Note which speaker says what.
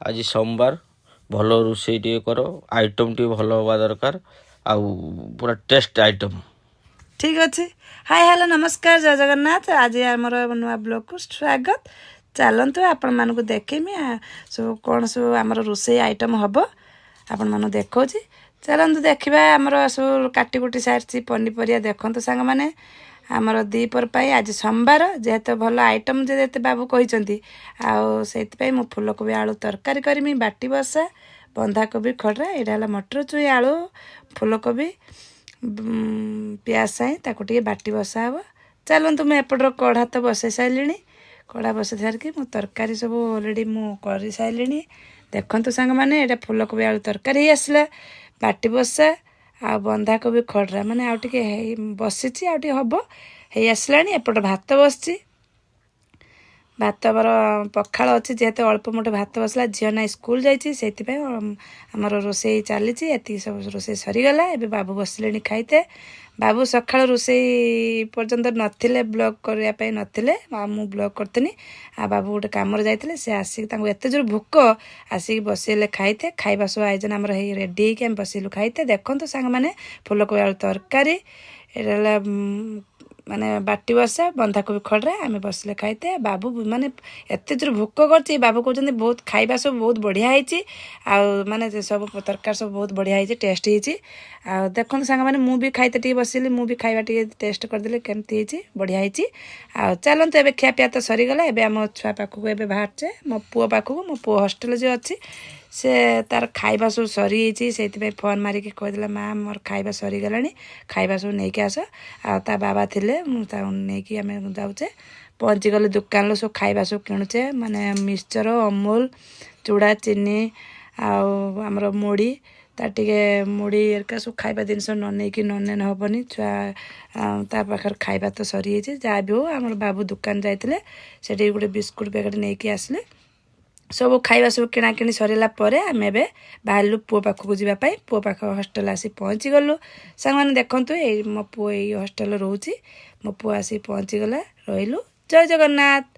Speaker 1: आज सोमवार भल रोषे टे कर आइटम टे भल हवा दरकार आउ पूरा टेस्ट आइटम।
Speaker 2: ठीक अच्छे। हाय हेलो नमस्कार जय जगन्नाथ। आज आमर नुआ ब्लॉग को स्वागत। चलतु आपण मानक देखेमी सब कौन सब आमर रोषे आइटम हम आपण मान देखा। चलतु देखा आमर सब काटिकुटी सारी पनीपरिया देखु सांग मैंने आमर दीपर आज सोमवार जेहेतु भल आइटम जे बाबू कहते आईपाई मु फूलकोबी आलू तरकारी करमी बाटी बसा बंधाकोबी खड़ा यहाँ मटर चुई आलू फूलकोबी प्याज साई ताको टे बाटी बसा हे। चलतु मुझे एपटर कढ़ा तो बसई सारे कढ़ा बसई सारिकी मु तरकारी सब अलरेडी कर सारे। देखु सांग मैंने यहाँ फूलकोबी आलू तरकारी आसला बाटी बसा आ बंधाकोबी खड़ा माने आउ टिके बसी आउ टिके हम हे आसला। एपट भात बसची भात बर पखाड़ अच्छी जेहेतु अल्प मोटे भात बसला झील ना स्कूल जाइए आमर रोसे चली सब रोसे सरीगला। एबे बाबू बसले खाइते बाबू सकाल रोसे पर्यंत नथिले ब्लॉग करने नथिले मु ब्लॉग करतनी आ बाबू गोटे कम जाते से आसिक एत जोर भोक आसिक बसैले खाइते खाଇବା सब आयोजन आमर रेडी होम बसैलु खाइते। देखो सांग मैंने फूलकोबी आलू तरकारी एटा माने बाटी बसा बंधाकोबी खड़ा आम बसले खाइते। बाबू माने एत जोर भोक कर बाबू कहते बहुत खाଇବା सब बहुत बढ़िया है माने सब तरकारी सब बहुत बढ़िया है टेस्ट हो। देखो सांग मैंने मुझे खाइते टी बसिली मुझे खाଇବା टी टेस्ट करदे केमती बढ़िया है। चलते एवं खियापिया तो सरीगला। एवं आम छुआ पाखक ए बाहरचे मो पुओ पाखक मो पुओ हस्टेल जो अच्छी से तार खाଇବା सब सरी से फोन मारिकी कहदेला माँ मोर खाଇବା सरीगला खाଇବା सब नहीं आस आ बाबा थिले नहीं आम जाऊे पहुँची गले दुकान सब खाଇବା सब किणुचे माने मिक्सचर अमूल चूड़ा चीनी आमर मुड़ी ताटे मुड़ी एरिका सब खाଇବା जिनस नने हेनी छुआ ता पाखर खाଇବା तो सरी जहाँ भी हो आम बाबू दुकान जाते से गोटे बिस्कुट पैकेट नहीं आसले सब खाଇବା सब किणाकिणी सरला आम ए बाहर पुओ पाखक जावाई पुओ पाख हस्टेल आसी पहुँची गलु। सांग मैंने देखु मो पुओ ये हस्टेल रोचे मो पुओ आसी पहुँची गला रही। जय जगन्नाथ।